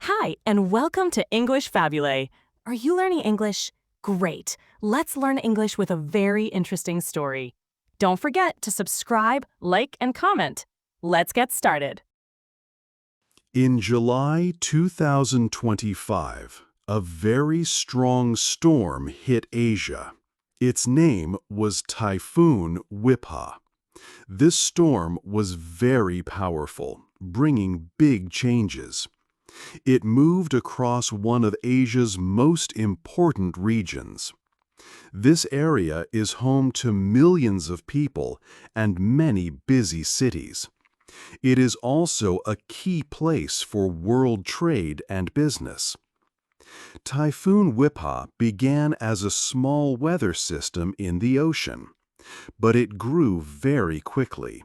Hi, and welcome to English-Fabule. Are you learning English? Great. Let's learn English with a very interesting story. Don't forget to subscribe, like, and comment. Let's get started. In July 2025, a very strong storm hit Asia. Its name was Typhoon Hit. This storm was very powerful, bringing big changes. It moved across one of Asia's most important regions. This area is home to millions of people and many busy cities. It is also a key place for world trade and business. Typhoon Hit began as a small weather system in the ocean, but it grew very quickly,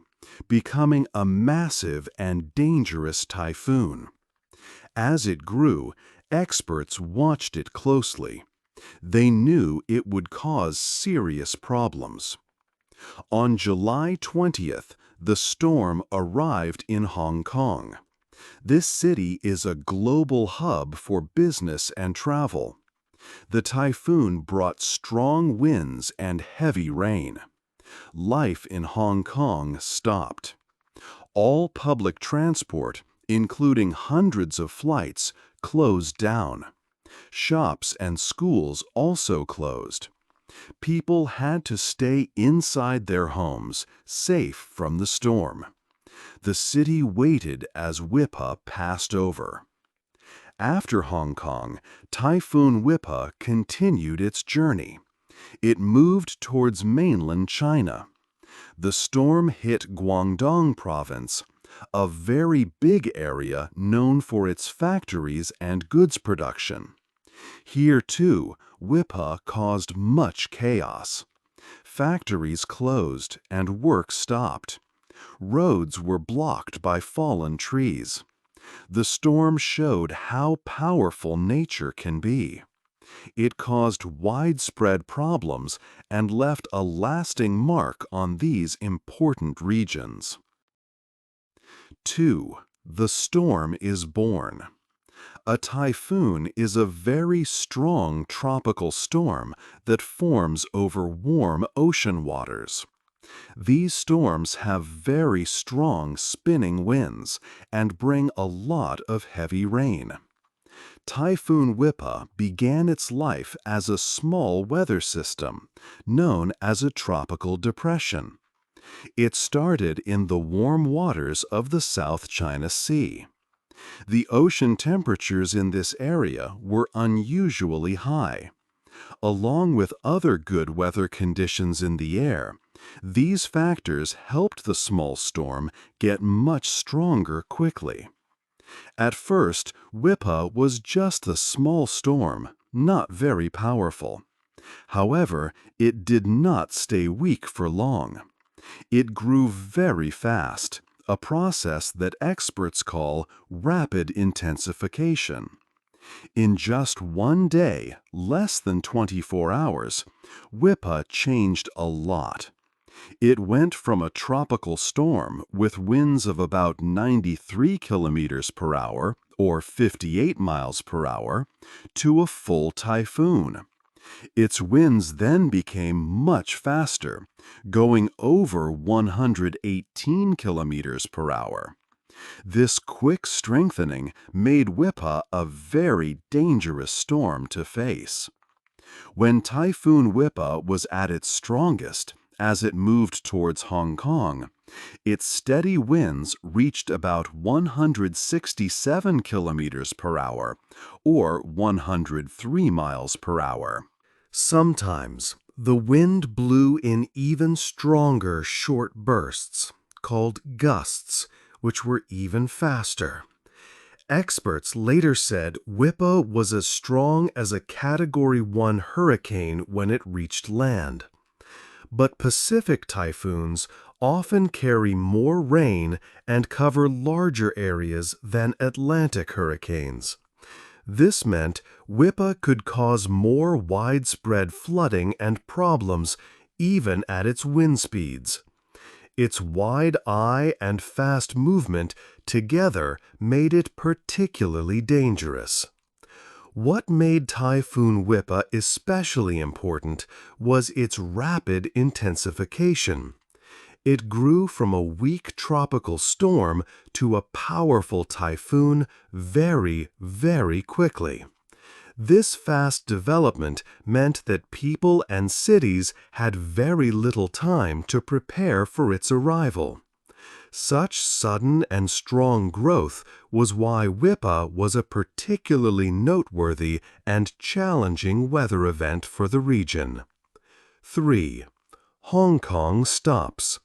becoming a massive and dangerous typhoon. As it grew, experts watched it closely. They knew it would cause serious problems. On July 20th, the storm arrived in Hong Kong. This city is a global hub for business and travel. The typhoon brought strong winds and heavy rain. Life in Hong Kong stopped. All public transport, including hundreds of flights, closed down. Shops and schools also closed. People had to stay inside their homes, safe from the storm. The city waited as Hit passed over. After Hong Kong, Typhoon Hit continued its journey. It moved towards mainland China. The storm hit Guangdong province, a very big area known for its factories and goods production. Here, too, Hit caused much chaos. Factories closed and work stopped. Roads were blocked by fallen trees. The storm showed how powerful nature can be. It caused widespread problems and left a lasting mark on these important regions. 2. The storm is born. A typhoon is a very strong tropical storm that forms over warm ocean waters. These storms have very strong spinning winds and bring a lot of heavy rain. Typhoon Hit began its life as a small weather system, known as a tropical depression. It started in the warm waters of the South China Sea. The ocean temperatures in this area were unusually high. Along with other good weather conditions in the air, these factors helped the small storm get much stronger quickly. At first, Hit was just a small storm, not very powerful. However, it did not stay weak for long. It grew very fast, a process that experts call rapid intensification. In just one day, less than 24 hours, Hit changed a lot. It went from a tropical storm with winds of about 93 kilometers per hour, or 58 miles per hour, to a full typhoon. Its winds then became much faster, going over 118 kilometers per hour. This quick strengthening made Hit a very dangerous storm to face. When Typhoon Hit was at its strongest, as it moved towards Hong Kong, its steady winds reached about 167 kilometers per hour, or 103 miles per hour. Sometimes, the wind blew in even stronger short bursts, called gusts, which were even faster. Experts later said Hit was as strong as a Category 1 hurricane when it reached land. But Pacific typhoons often carry more rain and cover larger areas than Atlantic hurricanes. This meant Hit could cause more widespread flooding and problems even at its wind speeds. Its wide eye and fast movement together made it particularly dangerous. What made Typhoon Whippa especially important was its rapid intensification. It grew from a weak tropical storm to a powerful typhoon very, very quickly. This fast development meant that people and cities had very little time to prepare for its arrival. Such sudden and strong growth was why Whippa was a particularly noteworthy and challenging weather event for the region. 3. Hong Kong stops.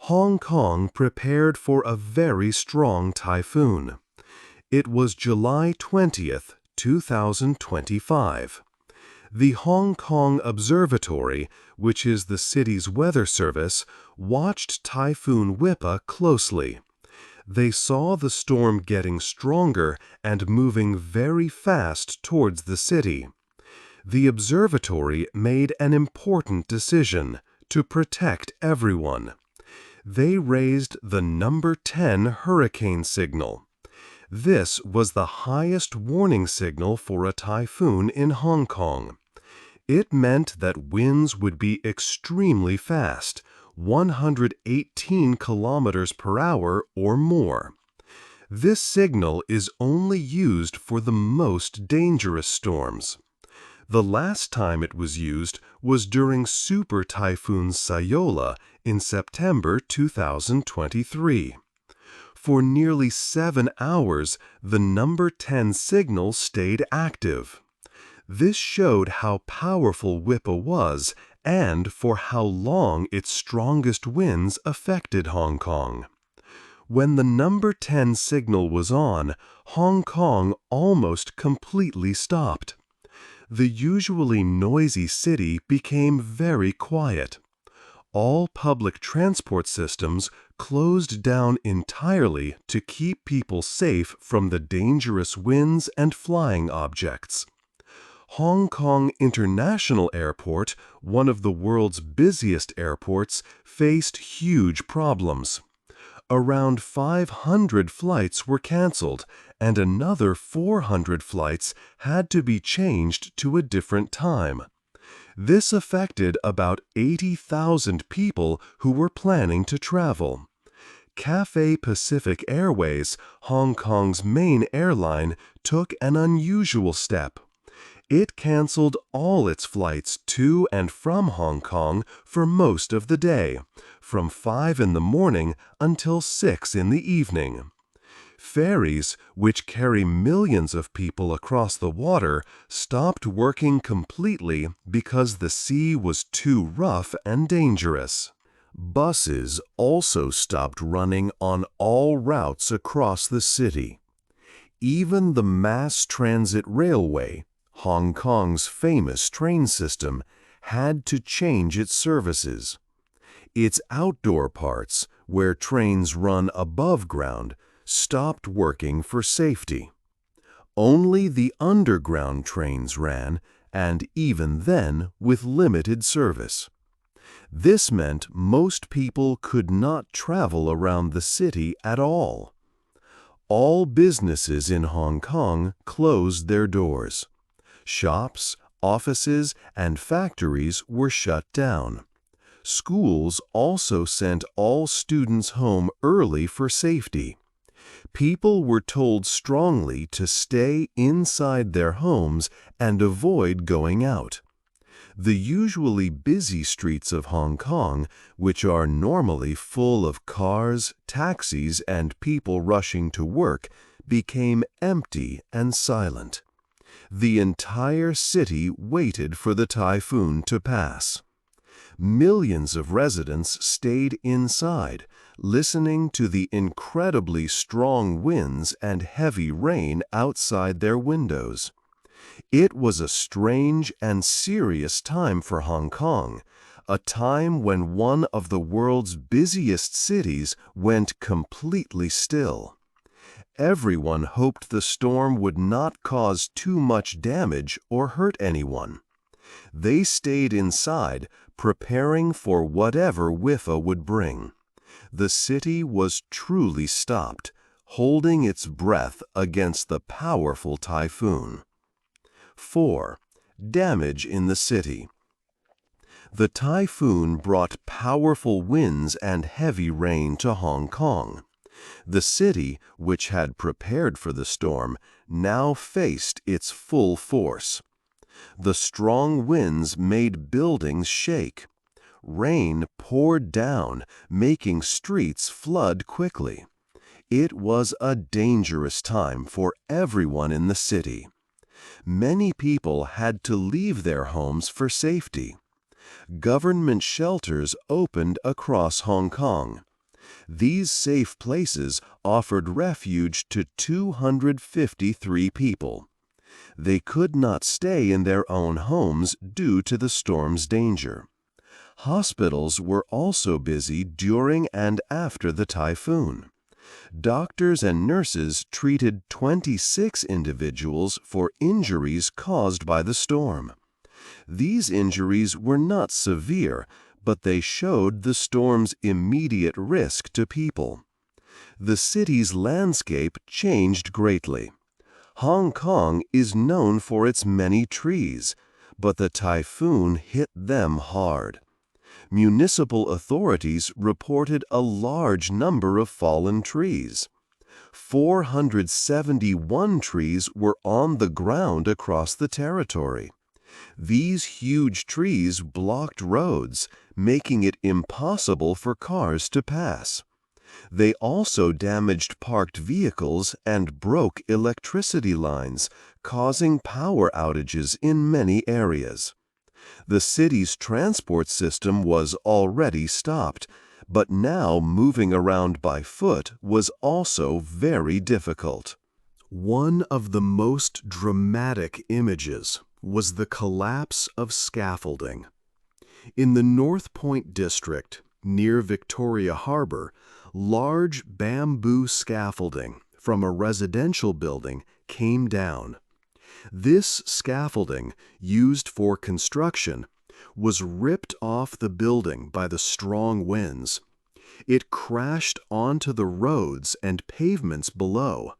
Hong Kong prepared for a very strong typhoon. It was July 20th, 2025. The Hong Kong Observatory, which is the city's weather service, watched Typhoon Whippa closely. They saw the storm getting stronger and moving very fast towards the city. The observatory made an important decision to protect everyone. They raised the number 10 hurricane signal. This was the highest warning signal for a typhoon in Hong Kong. It meant that winds would be extremely fast, 118 kilometers per hour or more. This signal is only used for the most dangerous storms. The last time it was used was during Super Typhoon Sayola in September 2023. For nearly 7 hours, the number 10 signal stayed active. This showed how powerful Whippa was and for how long its strongest winds affected Hong Kong. When the number 10 signal was on, Hong Kong almost completely stopped. The usually noisy city became very quiet. All public transport systems closed down entirely to keep people safe from the dangerous winds and flying objects. Hong Kong International Airport, one of the world's busiest airports, faced huge problems. Around 500 flights were canceled, and another 400 flights had to be changed to a different time. This affected about 80,000 people who were planning to travel. Cathay Pacific Airways, Hong Kong's main airline, took an unusual step. It canceled all its flights to and from Hong Kong for most of the day, from 5 in the morning until 6 in the evening. Ferries, which carry millions of people across the water, stopped working completely because the sea was too rough and dangerous. Buses also stopped running on all routes across the city. Even the mass transit railway, Hong Kong's famous train system, had to change its services. Its outdoor parts, where trains run above ground, stopped working for safety. Only the underground trains ran, and even then with limited service. This meant most people could not travel around the city at all. All businesses in Hong Kong closed their doors. Shops, offices, and factories were shut down. Schools also sent all students home early for safety. People were told strongly to stay inside their homes and avoid going out. The usually busy streets of Hong Kong, which are normally full of cars, taxis, and people rushing to work, became empty and silent. The entire city waited for the typhoon to pass. Millions of residents stayed inside, listening to the incredibly strong winds and heavy rain outside their windows. It was a strange and serious time for Hong Kong, a time when one of the world's busiest cities went completely still. Everyone hoped the storm would not cause too much damage or hurt anyone. They stayed inside, preparing for whatever Whippa would bring. The city was truly stopped, holding its breath against the powerful typhoon. 4. Damage in the city. The typhoon brought powerful winds and heavy rain to Hong Kong. The city, which had prepared for the storm, now faced its full force. The strong winds made buildings shake. Rain poured down, making streets flood quickly. It was a dangerous time for everyone in the city. Many people had to leave their homes for safety. Government shelters opened across Hong Kong. These safe places offered refuge to 253 people. They could not stay in their own homes due to the storm's danger. Hospitals were also busy during and after the typhoon. Doctors and nurses treated 26 individuals for injuries caused by the storm. These injuries were not severe, but they showed the storm's immediate risk to people. The city's landscape changed greatly. Hong Kong is known for its many trees, but the typhoon hit them hard. Municipal authorities reported a large number of fallen trees. 471 trees were on the ground across the territory. These huge trees blocked roads, making it impossible for cars to pass. They also damaged parked vehicles and broke electricity lines, causing power outages in many areas. The city's transport system was already stopped, but now moving around by foot was also very difficult. One of the most dramatic images was the collapse of scaffolding. In the North Point district, near Victoria Harbor, large bamboo scaffolding from a residential building came down. This scaffolding, used for construction, was ripped off the building by the strong winds. It crashed onto the roads and pavements below.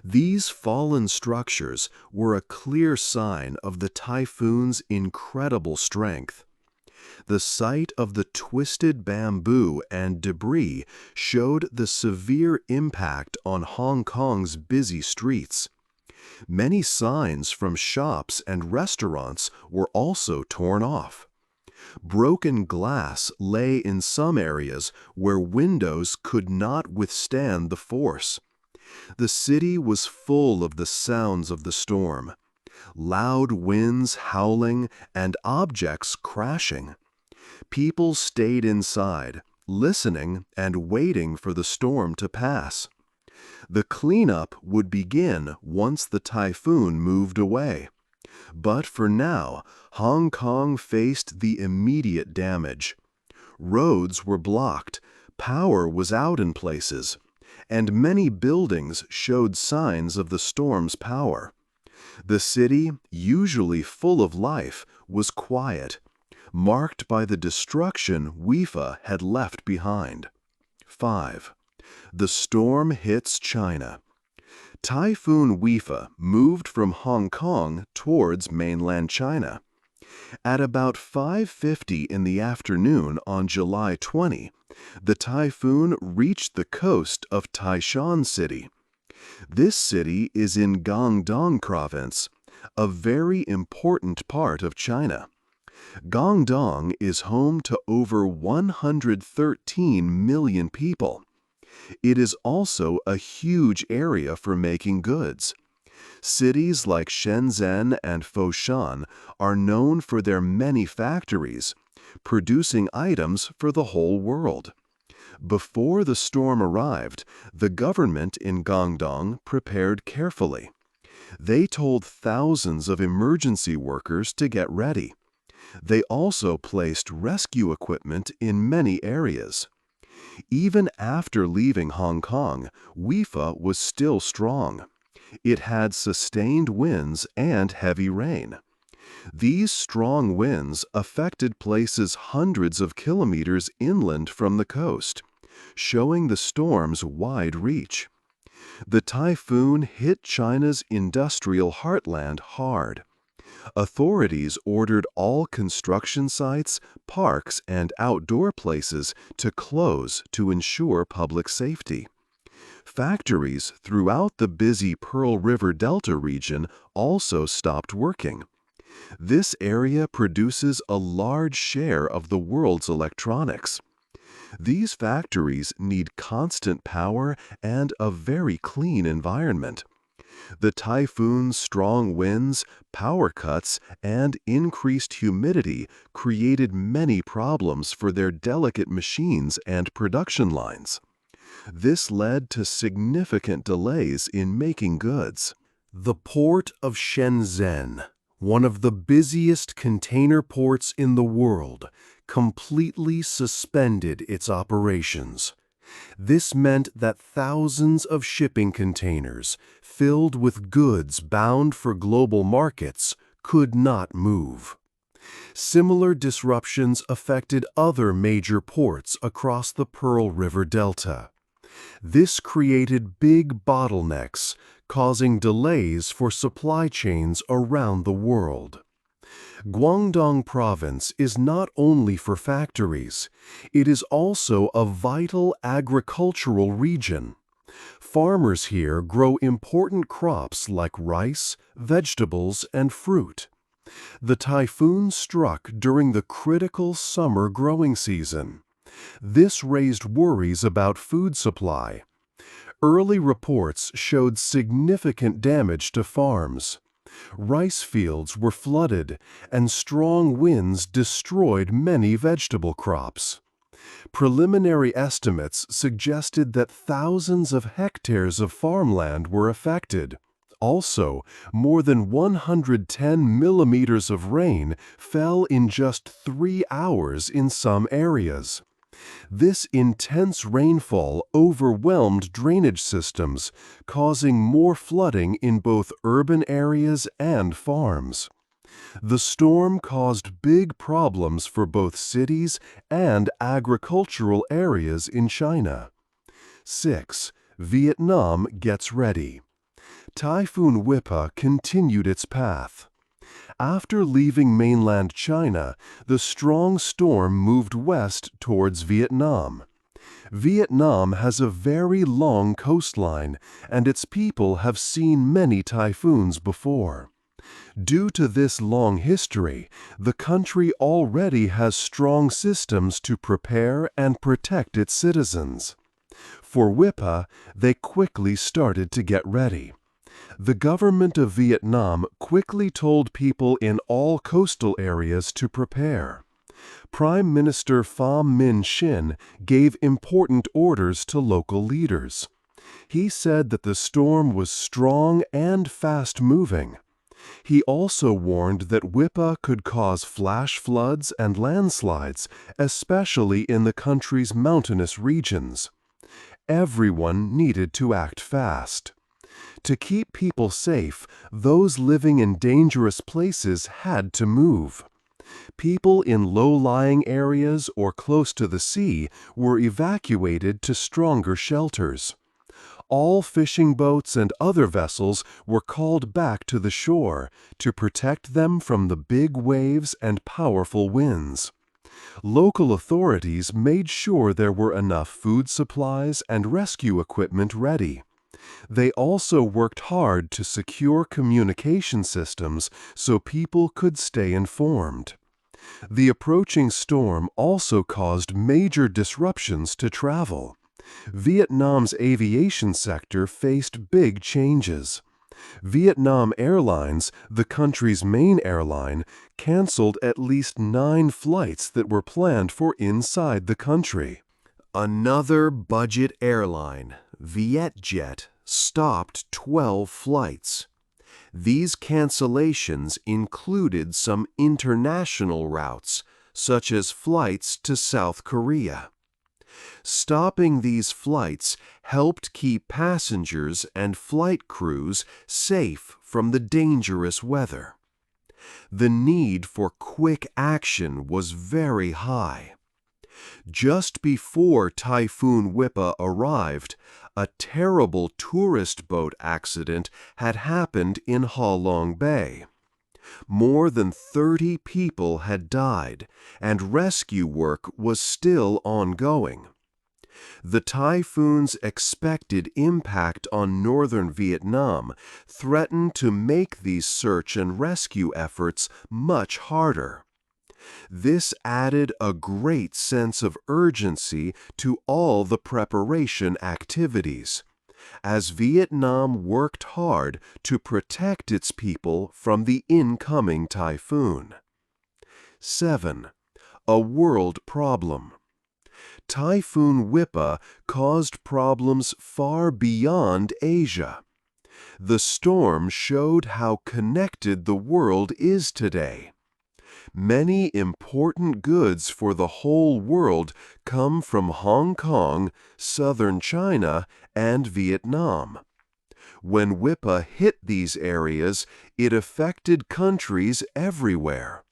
These fallen structures were a clear sign of the typhoon's incredible strength. The sight of the twisted bamboo and debris showed the severe impact on Hong Kong's busy streets. Many signs from shops and restaurants were also torn off. Broken glass lay in some areas where windows could not withstand the force. The city was full of the sounds of the storm. Loud winds howling and objects crashing. People stayed inside, listening and waiting for the storm to pass. The cleanup would begin once the typhoon moved away. But for now, Hong Kong faced the immediate damage. Roads were blocked, power was out in places, and many buildings showed signs of the storm's power. The city, usually full of life, was quiet, marked by the destruction WIFA had left behind. 5. The storm hits China. Typhoon WIFA moved from Hong Kong towards mainland China. At about 5:50 in the afternoon on July 20, the typhoon reached the coast of Taishan City. This city is in Guangdong Province, a very important part of China. Guangdong is home to over 113 million people. It is also a huge area for making goods. Cities like Shenzhen and Foshan are known for their many factories, producing items for the whole world. Before the storm arrived, the government in Guangdong prepared carefully. They told thousands of emergency workers to get ready. They also placed rescue equipment in many areas. Even after leaving Hong Kong, WIFA was still strong. It had sustained winds and heavy rain. These strong winds affected places hundreds of kilometers inland from the coast. showing the storm's wide reach. The typhoon hit China's industrial heartland hard. Authorities ordered all construction sites, parks, and outdoor places to close to ensure public safety. Factories throughout the busy Pearl River Delta region also stopped working. This area produces a large share of the world's electronics. These factories need constant power and a very clean environment. The typhoon's strong winds, power cuts, and increased humidity created many problems for their delicate machines and production lines. This led to significant delays in making goods. The port of Shenzhen, one of the busiest container ports in the world, completely suspended its operations. This meant that thousands of shipping containers, filled with goods bound for global markets, could not move. Similar disruptions affected other major ports across the Pearl River Delta. This created big bottlenecks, causing delays for supply chains around the world. Guangdong Province is not only for factories, it is also a vital agricultural region. Farmers here grow important crops like rice, vegetables, and fruit. The typhoon struck during the critical summer growing season. This raised worries about food supply. Early reports showed significant damage to farms. Rice fields were flooded, and strong winds destroyed many vegetable crops. Preliminary estimates suggested that thousands of hectares of farmland were affected. Also, more than 110 millimeters of rain fell in just 3 hours in some areas. This intense rainfall overwhelmed drainage systems, causing more flooding in both urban areas and farms. The storm caused big problems for both cities and agricultural areas in China. 6. Vietnam gets ready. Typhoon Wipa continued its path. After leaving mainland China, the strong storm moved west towards Vietnam. Vietnam has a very long coastline, and its people have seen many typhoons before. Due to this long history, the country already has strong systems to prepare and protect its citizens. For Wipa, they quickly started to get ready. The government of Vietnam quickly told people in all coastal areas to prepare. Prime Minister Pham Minh Chinh gave important orders to local leaders. He said that the storm was strong and fast-moving. He also warned that Wipa could cause flash floods and landslides, especially in the country's mountainous regions. Everyone needed to act fast. To keep people safe, those living in dangerous places had to move. People in low-lying areas or close to the sea were evacuated to stronger shelters. All fishing boats and other vessels were called back to the shore to protect them from the big waves and powerful winds. Local authorities made sure there were enough food supplies and rescue equipment ready. They also worked hard to secure communication systems so people could stay informed. The approaching storm also caused major disruptions to travel. Vietnam's aviation sector faced big changes. Vietnam Airlines, the country's main airline, canceled at least 9 flights that were planned for inside the country. Another budget airline, Vietjet, stopped 12 flights. These cancellations included some international routes, such as flights to South Korea. Stopping these flights helped keep passengers and flight crews safe from the dangerous weather. The need for quick action was very high. Just before Typhoon Whippa arrived, a terrible tourist boat accident had happened in Ha Long Bay. More than 30 people had died, and rescue work was still ongoing. The typhoon's expected impact on northern Vietnam threatened to make these search and rescue efforts much harder. This added a great sense of urgency to all the preparation activities, as Vietnam worked hard to protect its people from the incoming typhoon. 7. A world problem. Typhoon Whippa caused problems far beyond Asia. The storm showed how connected the world is today. Many important goods for the whole world come from Hong Kong, southern China, and Vietnam. When Whippa hit these areas, it affected countries everywhere.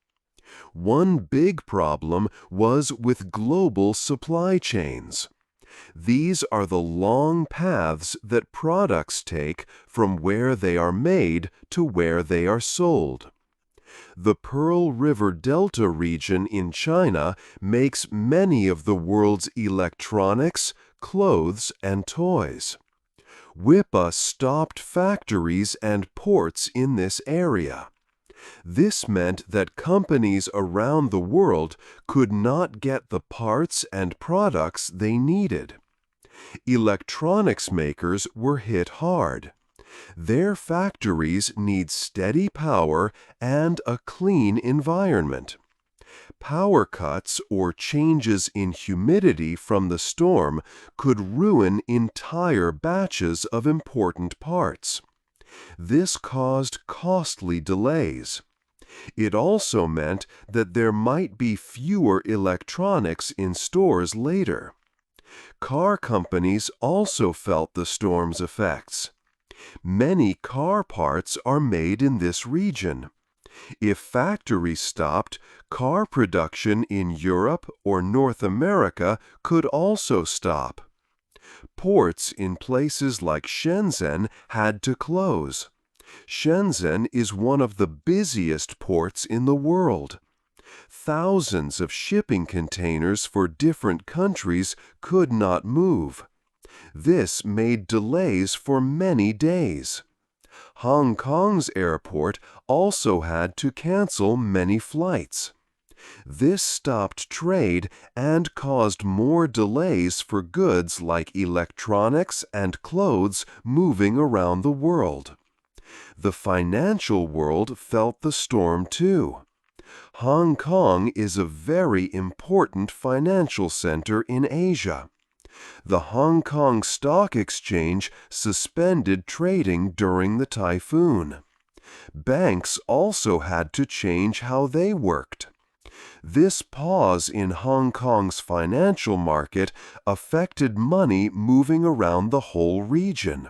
One big problem was with global supply chains. These are the long paths that products take from where they are made to where they are sold. The Pearl River Delta region in China makes many of the world's electronics, clothes, and toys. Whippa stopped factories and ports in this area. This meant that companies around the world could not get the parts and products they needed. Electronics makers were hit hard. Their factories need steady power and a clean environment. Power cuts or changes in humidity from the storm could ruin entire batches of important parts. This caused costly delays. It also meant that there might be fewer electronics in stores later. Car companies also felt the storm's effects. Many car parts are made in this region. If factories stopped, car production in Europe or North America could also stop. Ports in places like Shenzhen had to close. Shenzhen is one of the busiest ports in the world. Thousands of shipping containers for different countries could not move. This made delays for many days. Hong Kong's airport also had to cancel many flights. This stopped trade and caused more delays for goods like electronics and clothes moving around the world. The financial world felt the storm too. Hong Kong is a very important financial center in Asia. The Hong Kong Stock Exchange suspended trading during the typhoon. Banks also had to change how they worked. This pause in Hong Kong's financial market affected money moving around the whole region.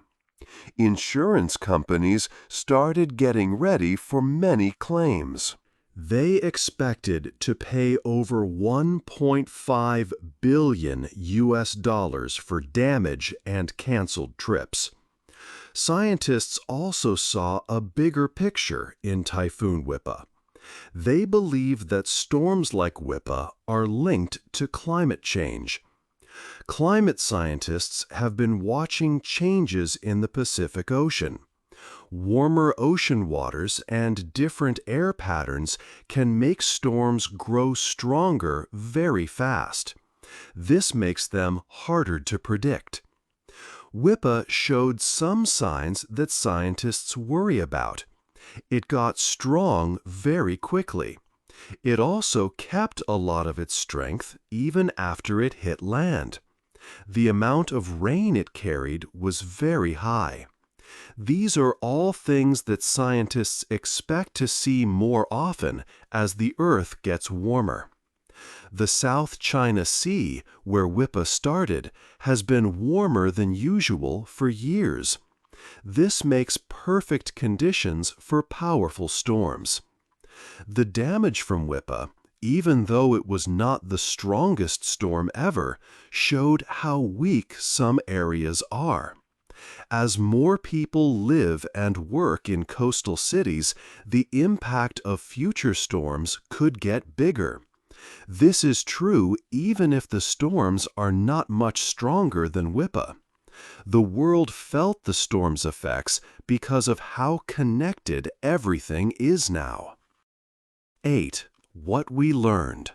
Insurance companies started getting ready for many claims. They expected to pay over $1.5 billion for damage and canceled trips. Scientists also saw a bigger picture in Typhoon Whippa. They believe that storms like Whippa are linked to climate change. Climate scientists have been watching changes in the Pacific Ocean. Warmer ocean waters and different air patterns can make storms grow stronger very fast. This makes them harder to predict. Whippa showed some signs that scientists worry about. It got strong very quickly. It also kept a lot of its strength even after it hit land. The amount of rain it carried was very high. These are all things that scientists expect to see more often as the Earth gets warmer. The South China Sea, where Whippa started, has been warmer than usual for years. This makes perfect conditions for powerful storms. The damage from Whippa, even though it was not the strongest storm ever, showed how weak some areas are. As more people live and work in coastal cities, the impact of future storms could get bigger. This is true even if the storms are not much stronger than Whippa. The world felt the storm's effects because of how connected everything is now. 8. What we learned.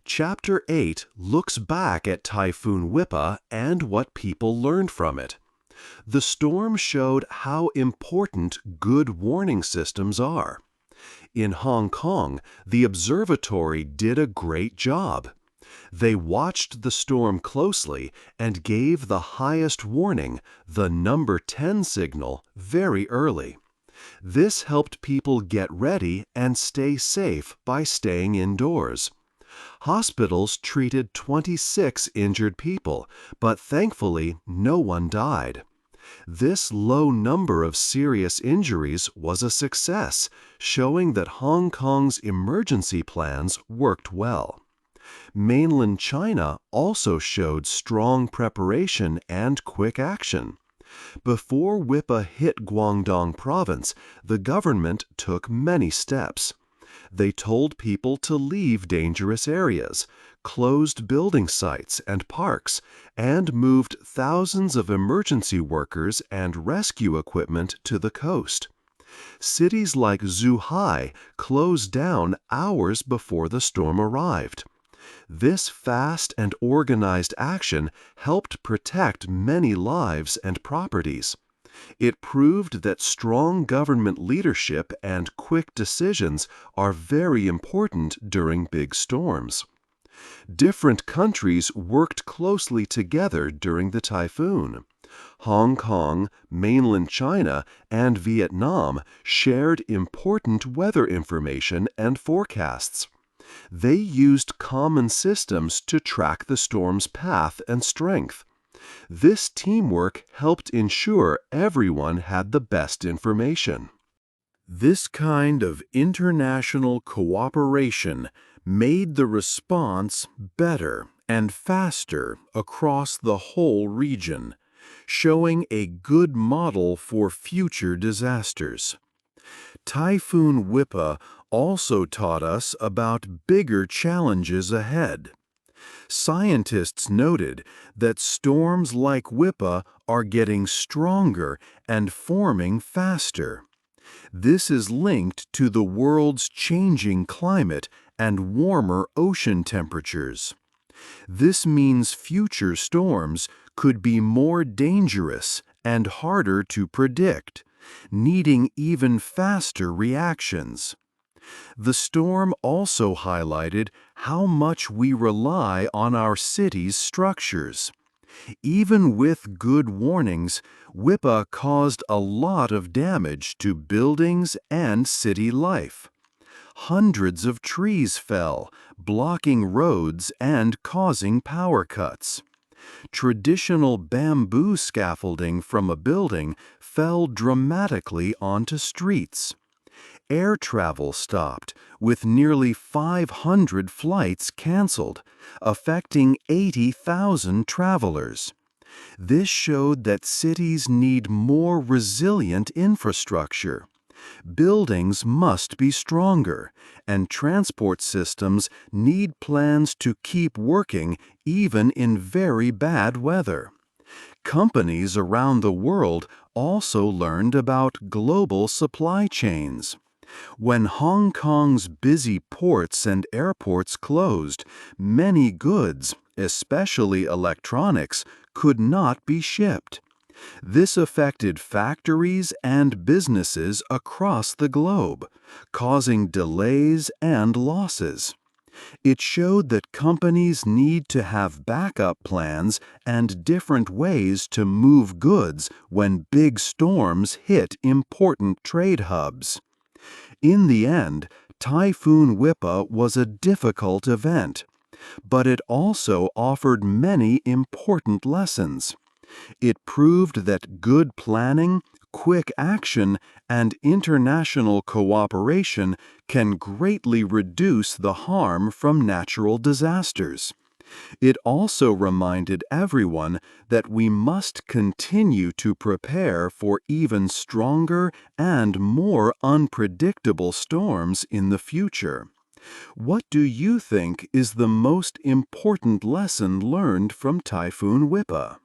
Chapter 8 looks back at Typhoon Whippa and what people learned from it. The storm showed how important good warning systems are. In Hong Kong, the observatory did a great job. They watched the storm closely and gave the highest warning, the number 10 signal, very early. This helped people get ready and stay safe by staying indoors. Hospitals treated 26 injured people, but thankfully no one died. This low number of serious injuries was a success, showing that Hong Kong's emergency plans worked well. Mainland China also showed strong preparation and quick action. Before Whippa hit Guangdong province, the government took many steps. They told people to leave dangerous areas, closed building sites and parks, and moved thousands of emergency workers and rescue equipment to the coast. Cities like Zhuhai closed down hours before the storm arrived. This fast and organized action helped protect many lives and properties. It proved that strong government leadership and quick decisions are very important during big storms. Different countries worked closely together during the typhoon. Hong Kong, mainland China, and Vietnam shared important weather information and forecasts. They used common systems to track the storm's path and strength. This teamwork helped ensure everyone had the best information. This kind of international cooperation made the response better and faster across the whole region, showing a good model for future disasters. Typhoon Whippa also taught us about bigger challenges ahead. Scientists noted that storms like Whippa are getting stronger and forming faster. This is linked to the world's changing climate and warmer ocean temperatures. This means future storms could be more dangerous and harder to predict, needing even faster reactions. The storm also highlighted how much we rely on our city's structures. Even with good warnings, Whippa caused a lot of damage to buildings and city life. Hundreds of trees fell, blocking roads and causing power cuts. Traditional bamboo scaffolding from a building fell dramatically onto streets. Air travel stopped, with nearly 500 flights canceled, affecting 80,000 travelers. This showed that cities need more resilient infrastructure. Buildings must be stronger, and transport systems need plans to keep working even in very bad weather. Companies around the world also learned about global supply chains. When Hong Kong's busy ports and airports closed, many goods, especially electronics, could not be shipped. This affected factories and businesses across the globe, causing delays and losses. It showed that companies need to have backup plans and different ways to move goods when big storms hit important trade hubs. In the end, Typhoon Whippa was a difficult event, but it also offered many important lessons. It proved that good planning, Quick action and international cooperation can greatly reduce the harm from natural disasters. It also reminded everyone that we must continue to prepare for even stronger and more unpredictable storms in the future. What do you think is the most important lesson learned from Typhoon Whippa?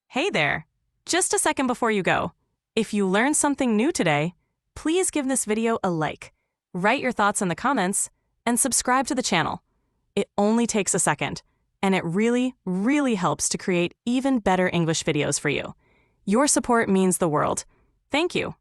Hey there! Just a second before you go. If you learned something new today, please give this video a like, write your thoughts in the comments, and subscribe to the channel. It only takes a second, and it really, really helps to create even better English videos for you. Your support means the world. Thank you.